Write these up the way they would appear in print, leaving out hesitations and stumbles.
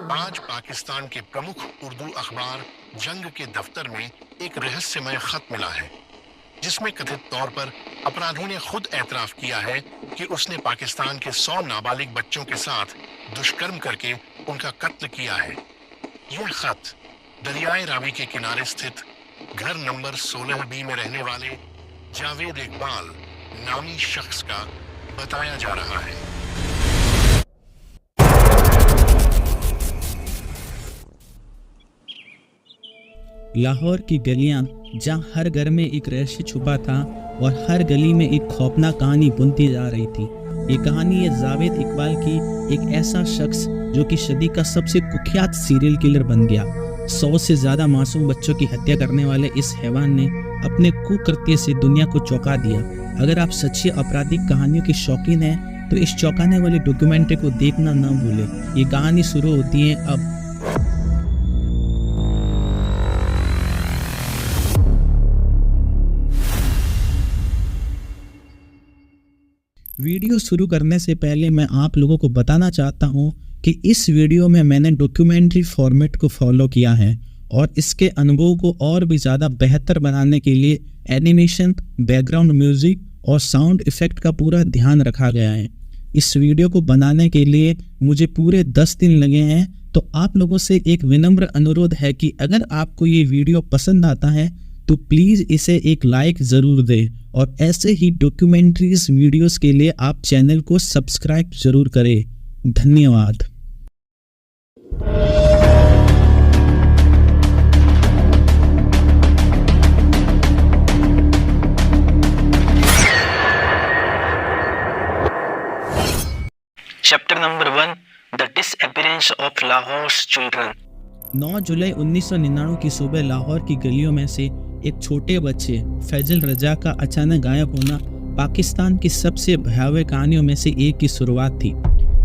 आज पाकिस्तान के प्रमुख उर्दू अखबार जंग के दफ्तर में एक रहस्यमय खत मिला है, जिसमें कथित तौर पर अपराधी ने खुद एतराफ किया है कि उसने पाकिस्तान के 100 नाबालिग बच्चों के साथ दुष्कर्म करके उनका कत्ल किया है। यह खत दरियाए रावी के किनारे स्थित घर नंबर 16B में रहने वाले जावेद इकबाल नामी शख्स का बताया जा रहा है। लाहौर की गलियां, जहां हर घर में एक रहस्य छुपा था और हर गली में एक खौफनाक कहानी बुनती जा रही थी। ये कहानी है जावेद इकबाल की, एक ऐसा शख्स जो कि सदी का सबसे कुख्यात सीरियल किलर बन गया। 100 से ज़्यादा मासूम बच्चों की हत्या करने वाले इस हैवान ने अपने कुकृत्य से दुनिया को चौंका दिया। अगर आप सच्ची आपराधिक कहानियों के शौकीन हैं तो इस चौंकाने वाली डॉक्यूमेंट्री को देखना न भूलें। ये कहानी शुरू होती है अब। वीडियो शुरू करने से पहले मैं आप लोगों को बताना चाहता हूं कि इस वीडियो में मैंने डॉक्यूमेंट्री फॉर्मेट को फॉलो किया है और इसके अनुभव को और भी ज़्यादा बेहतर बनाने के लिए एनिमेशन, बैकग्राउंड म्यूजिक और साउंड इफ़ेक्ट का पूरा ध्यान रखा गया है। इस वीडियो को बनाने के लिए मुझे पूरे 10 दिन लगे हैं। तो आप लोगों से एक विनम्र अनुरोध है कि अगर आपको ये वीडियो पसंद आता है तो प्लीज़ इसे एक लाइक ज़रूर दें और ऐसे ही डॉक्यूमेंट्रीज वीडियोस के लिए आप चैनल को सब्सक्राइब ज़रूर करें। धन्यवाद। Chapter number 1, the disappearance of Lahore's children. 9 जुलाई 1999 की सुबह लाहौर की गलियों में से एक छोटे बच्चे फैजल रजा का अचानक गायब होना पाकिस्तान की सबसे भयावह कहानियों में से एक की शुरुआत थी।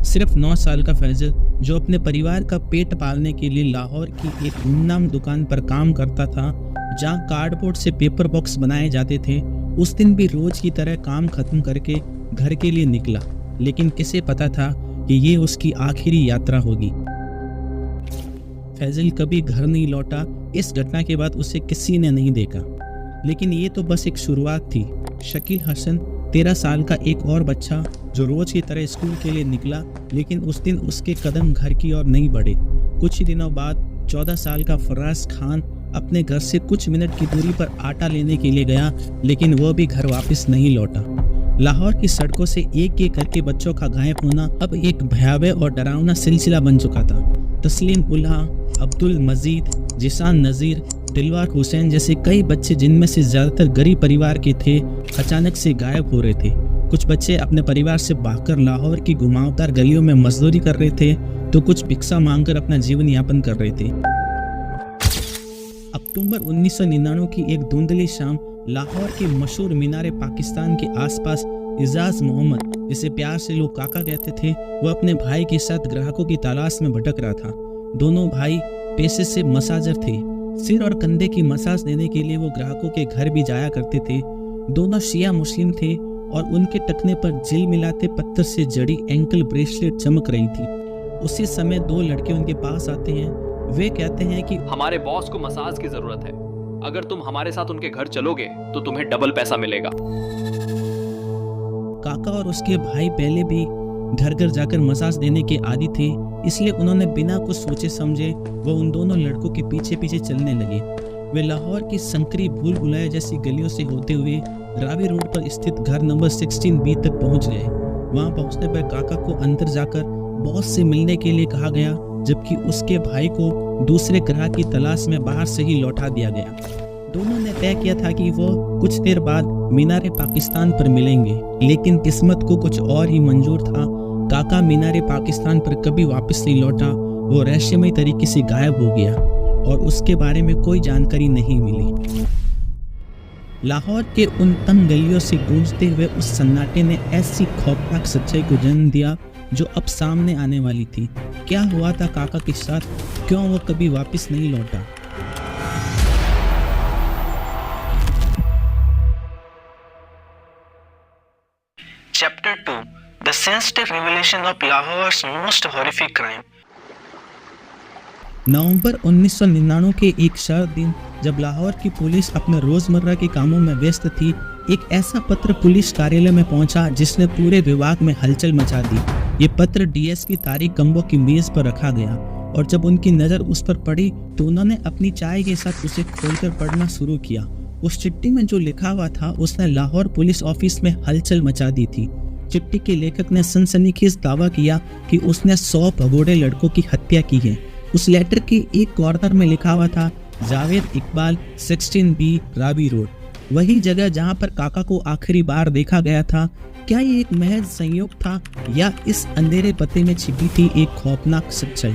सिर्फ 9 साल का फैजल, जो अपने परिवार का पेट पालने के लिए लाहौर की एक गुमनाम दुकान पर काम करता था जहां कार्डबोर्ड से पेपर बॉक्स बनाए जाते थे, उस दिन भी रोज की तरह काम खत्म करके घर के लिए निकला। लेकिन किसे पता था कि ये उसकी आखिरी यात्रा होगी। फैजल कभी घर नहीं लौटा। इस घटना के बाद उसे किसी ने नहीं देखा। लेकिन ये तो बस एक शुरुआत थी। शकील हसन 13 साल का एक और बच्चा जो रोज की तरह स्कूल के लिए निकला, लेकिन उस दिन उसके कदम घर की ओर नहीं बढ़े। कुछ ही दिनों बाद 14 साल का फराज खान अपने घर से कुछ मिनट की दूरी पर आटा लेने के लिए गया, लेकिन वह भी घर वापस नहीं लौटा। लाहौर की सड़कों से एक एक करके बच्चों का गायब होना अब एक भयावह और डरावना सिलसिला बन चुका था। तस्लीम उल्हा, अब्दुल मजीद, जिसान नज़ीर, दिलवार हुसैन जैसे कई बच्चे, जिनमें से ज़्यादातर गरीब परिवार के थे, अचानक से गायब हो रहे थे। कुछ बच्चे अपने परिवार से भागकर लाहौर की घुमावदार गलियों में मजदूरी कर रहे थे, तो कुछ भिक्षा मांगकर अपना जीवन यापन कर रहे थे। अक्टूबर 1999 की एक धुंधली शाम लाहौर के मशहूर मीनार पाकिस्तान के आसपास इजाज मोहम्मद, जिसे प्यार से लोग काका कहते थे, वह अपने भाई के साथ ग्राहकों की तलाश में भटक रहा था। दोनों भाई पेशे से मसाजर थे। सिर और कंधे की मसाज देने के लिए वो ग्राहकों के घर भी जाया करते थे। दोनों शिया मुस्लिम थे और उनके टखने पर जिल मिलाते पत्थर से जड़ी एंकल ब्रेसलेट चमक रही थी। उसी समय 2 लड़के उनके पास आते हैं। वे कहते हैं कि हमारे बॉस को मसाज की जरूरत है, अगर तुम हमारे साथ उनके घर चलोगे तो तुम्हें डबल पैसा मिलेगा। काका और उसके भाई पहले भी घर घर जाकर मसाज देने के आदी थे, इसलिए उन्होंने बिना कुछ सोचे समझे वो उन दोनों लड़कों के पीछे पीछे चलने लगे। वे लाहौर की संकरी भूल भुलैया जैसी गलियों से होते हुए रावी रोड पर स्थित घर नंबर 16B तक पहुंच गए। वहां पहुंचने पर काका को अंदर जाकर बॉस से मिलने के लिए कहा गया, जबकि उसके भाई को दूसरे ग्राहक की तलाश में बाहर से ही लौटा दिया गया। दोनों ने तय किया था कि वो कुछ देर बाद मीनार पाकिस्तान पर मिलेंगे, लेकिन किस्मत को कुछ और ही मंजूर था। काका मीनार पाकिस्तान पर कभी वापस नहीं लौटा। वो रहस्यमय तरीके से गायब हो गया और उसके बारे में कोई जानकारी नहीं मिली। लाहौर के उन तंग गलियों से गूंजते हुए उस सन्नाटे ने ऐसी खौफनाक सच्चाई को जन्म दिया जो अब सामने आने वाली थी। क्या हुआ था काका के साथ? क्यों वो कभी वापस नहीं लौटा? Chapter 2, The Sensitive Revelation of Lahore's Most Horrific Crime। नवंबर 1999 के एक सर्द दिन जब लाहौर की पुलिस अपने रोजमर्रा के कामों में व्यस्त थी, एक ऐसा पत्र पुलिस कार्यालय में पहुंचा जिसने पूरे विभाग में हलचल मचा दी। ये पत्र डीएसपी तारिक कंबो की मेज पर रखा गया और जब उनकी नजर उस पर पड़ी तो उन्होंने अपनी चाय के साथ उसे खोलकर पढ़ना शुरू किया। उस चिट्ठी में जो लिखा हुआ था उसने लाहौर पुलिस ऑफिस में हलचल मचा दी थी। चिट्ठी के लेखक ने सनसनीखेज दावा किया कि उसने 100 भगोड़े लड़कों की हत्या की है। उस लेटर के एक कॉर्नर में लिखा हुआ था जावेद इकबाल 16B रावी रोड, वही जगह जहां पर काका को आखिरी बार देखा गया था। क्या ये एक महज संयोग था या इस अंधेरे पते में छिपी थी एक खौफनाक सच्चाई?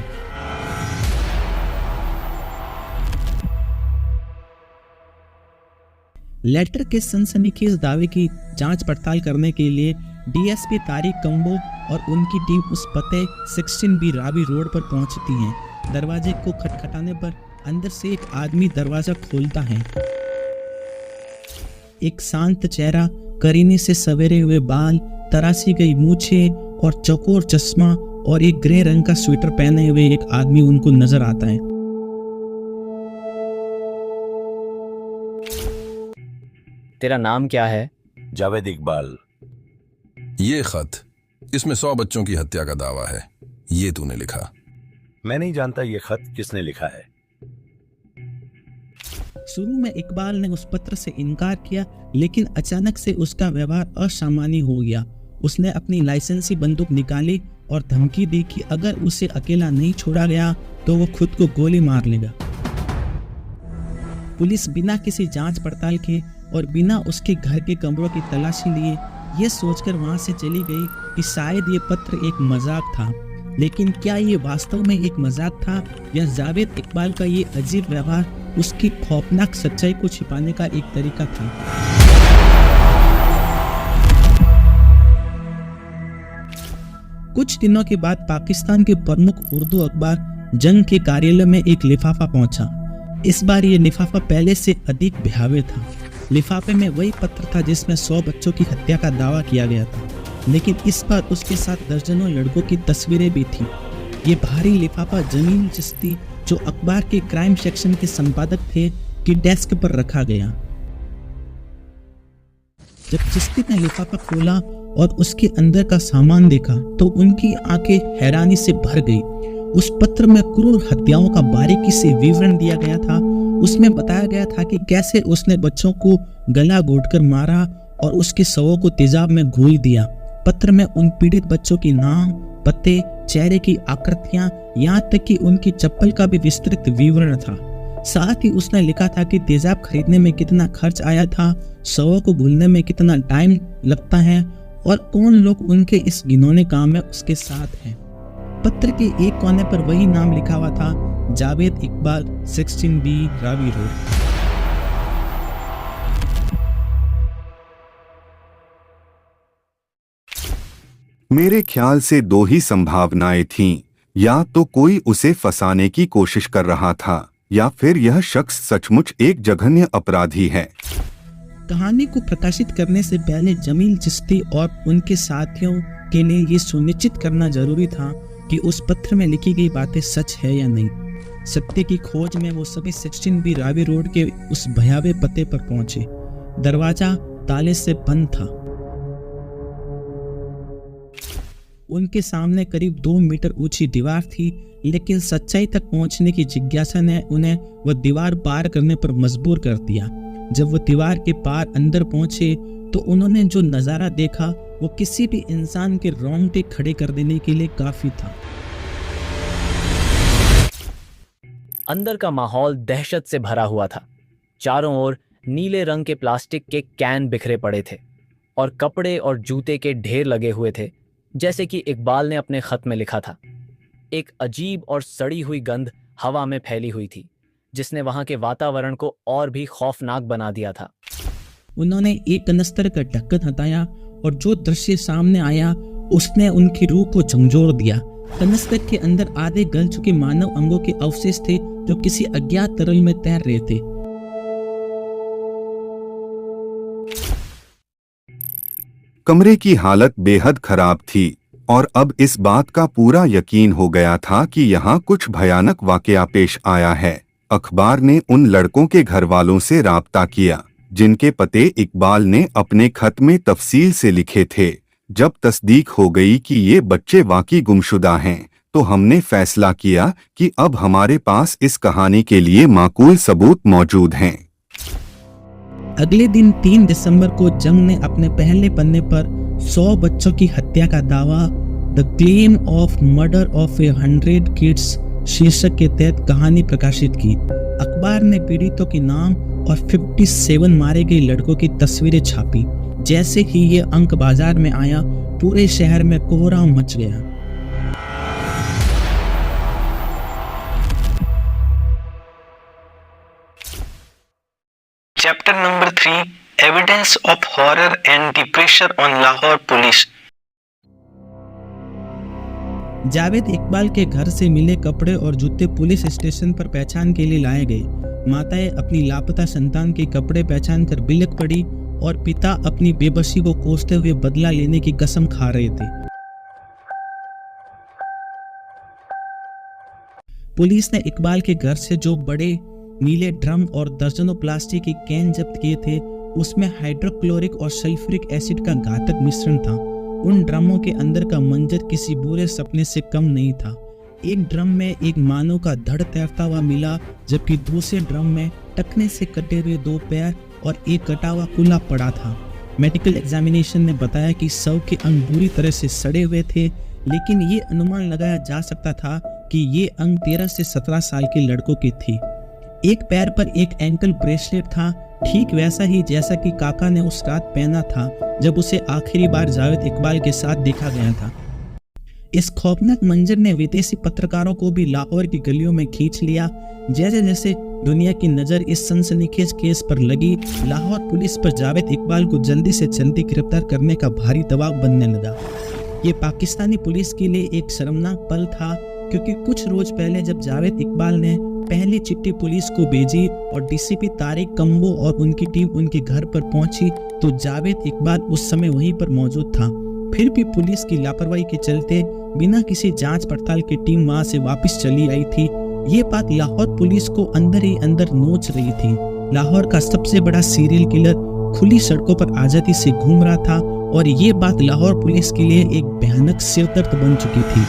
लेटर के सनसनीखेज दावे की जांच पड़ताल करने के लिए डीएसपी तारिक कंबो और उनकी टीम उस पते 16B रावी रोड पर पहुंचती है। दरवाजे को खटखटाने पर अंदर से एक आदमी दरवाजा खोलता है। एक शांत चेहरा, करीने से सवेरे हुए बाल, तराशी गई मूछें और चौकोर चश्मा और एक ग्रे रंग का स्वेटर पहने हुए एक आदमी उनको नजर आता है। तेरा नाम क्या है? जावेद इकबाल। ये खत, इसमें 100 बच्चों की हत्या का दावा है। ये तूने लिखा? मैं नहीं जानता ये खत किसने लिखा है। शुरू में इकबाल ने उस पत्र से इनकार किया, लेकिन अचानक से उसका व्यवहार असामान्य हो गया। उसने अपनी लाइसेंसी बंदूक निकाली और धमकी दी कि अगर उसे अकेला नहीं छोड़ा गया तो वो खुद को गोली मार लेगा। पुलिस बिना किसी जांच पड़ताल के और बिना उसके घर के कमरों की तलाशी लिए ये सोचकर वहां से चली गई कि शायद ये पत्र एक मजाक था। लेकिन क्या ये वास्तव में एक मजाक था या जावेद इकबाल का ये अजीब व्यवहार उसकी खौफनाक सच्चाई को छिपाने का एक तरीका था? कुछ दिनों के बाद पाकिस्तान के प्रमुख उर्दू अखबार जंग के कार्यालय में एक लिफाफा पहुंचा। इस बार ये लिफाफा पहले से अधिक भयावह था। लिफाफे में वही पत्र था जिसमें 100 बच्चों की हत्या का दावा किया गया था, लेकिन इस बार उसके साथ दर्जनों लड़कों की तस्वीरें भी थी। ये भारी लिफाफा जमील चिश्ती, जो अखबार के क्राइम सेक्शन के संपादक थे, की डेस्क पर रखा गया। जब चिश्ती ने लिफाफा खोला और उसके अंदर का सामान देखा तो उनकी आंखें हैरानी से भर गई। उस पत्र में क्रूर हत्याओं का बारीकी से विवरण दिया गया था। उसमें बताया गया था कि कैसे उसने बच्चों को गला घोंटकर मारा और उसके शवों को तेजाब में घोल दिया। पत्र में उन पीड़ित बच्चों की नाम, पते, चेहरे की आकृतियां, यहाँ तक कि उनकी चप्पल का भी विस्तृत विवरण था। साथ ही उसने लिखा था कि तेजाब खरीदने में कितना खर्च आया था, शवों को भूलने में कितना टाइम लगता है और कौन लोग उनके इस घिनौने काम में उसके साथ हैं। पत्र के एक कोने पर वही नाम लिखा हुआ था, जावेद इकबाल 16B रावी रोड। मेरे ख्याल से 2 ही संभावनाएं थीं, या तो कोई उसे फंसाने की कोशिश कर रहा था या फिर यह शख्स सचमुच एक जघन्य अपराधी है। कहानी को प्रकाशित करने से पहले जमील चिश्ती और उनके साथियों के लिए ये सुनिश्चित करना जरूरी था कि उस पत्र में लिखी गई बातें सच है या नहीं। सत्य की खोज में वो सभी 16B रावी रोड के उस भयावह पते पर पहुंचे। दरवाजा ताले से बंद था। उनके सामने करीब 2 मीटर ऊंची दीवार थी, लेकिन सच्चाई तक पहुंचने की जिज्ञासा ने उन्हें वह दीवार पार करने पर मजबूर कर दिया। जब वो दीवार के पार अंदर पहुंचे तो उन्होंने जो नजारा देखा वो किसी भी इंसान के रोंगटे खड़े कर देने के लिए काफी था। अंदर का माहौल दहशत से भरा हुआ था। चारों ओर नीले रंग के प्लास्टिक के कैन बिखरे पड़े थे और कपड़े और जूते के ढेर लगे हुए थे, जैसे कि इकबाल ने अपने खत में लिखा था। एक अजीब और सड़ी हुई गंध हवा में फैली हुई थी, जिसने वहां के वातावरण को और भी खौफनाक बना दिया था। उन्होंने एक कनस्तर का ढक्कन हटाया और जो दृश्य सामने आया उसने उनकी रूह को झंझोर दिया। कनस्तर के अंदर आधे गल चुके मानव अंगों के अवशेष थे जो किसी अज्ञात तरल में तैर रहे थे। कमरे की हालत बेहद खराब थी। और अब इस बात का पूरा यकीन हो गया था कि यहाँ कुछ भयानक वाकया पेश आया है। अखबार ने उन लड़कों के घर वालों से राब्ता किया जिनके पते इकबाल ने अपने खत में तफसील से लिखे थे। जब तस्दीक हो गई कि ये बच्चे वाकई गुमशुदा हैं, तो हमने फैसला किया कि अब हमारे पास इस कहानी के लिए माकूल सबूत मौजूद हैं। अगले दिन 3 दिसंबर को जंग ने अपने पहले पन्ने पर 100 बच्चों की हत्या का दावा the claim of murder of 100 kids शीर्षक के तहत कहानी प्रकाशित की। अखबार ने पीड़ितों के नाम और 57 मारे गए लड़कों की तस्वीरें छापी। जैसे ही ये अंक बाजार में आया, पूरे शहर में कोहराम मच गया। Chapter number 3, Evidence of Horror and the Pressure on Lahore Police. Javed Iqbal के घर से मिले कपड़े और जूते पुलिस स्टेशन पर पहचान के लिए लाए गए। माताएं अपनी लापता संतान के कपड़े पहचान कर बिलख पड़ी और पिता अपनी बेबसी को कोसते हुए बदला लेने की कसम खा रहे थे। पुलिस ने इकबाल के घर से जो बड़े नीले ड्रम और दर्जनों प्लास्टिक के कैन जब्त किए थे, उसमें हाइड्रोक्लोरिक और सल्फ्यूरिक एसिड का घातक मिश्रण था। उन ड्रमों के अंदर का मंजर किसी बुरे सपने से कम नहीं था। एक ड्रम में एक मानव का धड़ तैरता हुआ मिला, जबकि दूसरे ड्रम में टकने से कटे हुए 2 पैर और एक कटा हुआ कुल्ला पड़ा था। मेडिकल एग्जामिनेशन ने बताया कि शव के अंग बुरी तरह से सड़े हुए थे, लेकिन ये अनुमान लगाया जा सकता था कि ये अंग 13 से 17 साल के लड़कों के थे। एक पैर पर एक एंकल ब्रेसलेट था, ठीक वैसा ही जैसा कि काका ने उस रात पहना था जब उसे आखिरी बार जावेद इकबाल के साथ देखा गया था। इस खौफनाक मंजर ने विदेशी पत्रकारों को भी लाहौर की गलियों में खींच लिया। जैसे जैसे दुनिया की नज़र इस सनसनीखेज केस पर लगी, लाहौर पुलिस पर जावेद इकबाल को जल्दी से जल्दी गिरफ्तार करने का भारी दबाव बनने लगा। ये पाकिस्तानी पुलिस के लिए एक शर्मनाक पल था, क्योंकि कुछ रोज पहले जब जावेद इकबाल ने पहली चिट्ठी पुलिस को भेजी और डीसीपी तारिक कम्बो और उनकी टीम उनके घर पर पहुंची, तो जावेद इकबाल उस समय वहीं पर मौजूद था। फिर भी पुलिस की लापरवाही के चलते बिना किसी जांच पड़ताल की टीम वहां से वापस चली आई थी। ये बात लाहौर पुलिस को अंदर ही अंदर नोच रही थी। लाहौर का सबसे बड़ा सीरियल किलर खुली सड़कों पर आजादी से घूम रहा था और ये बात लाहौर पुलिस के लिए एक भयानक सिरदर्द बन चुकी थी।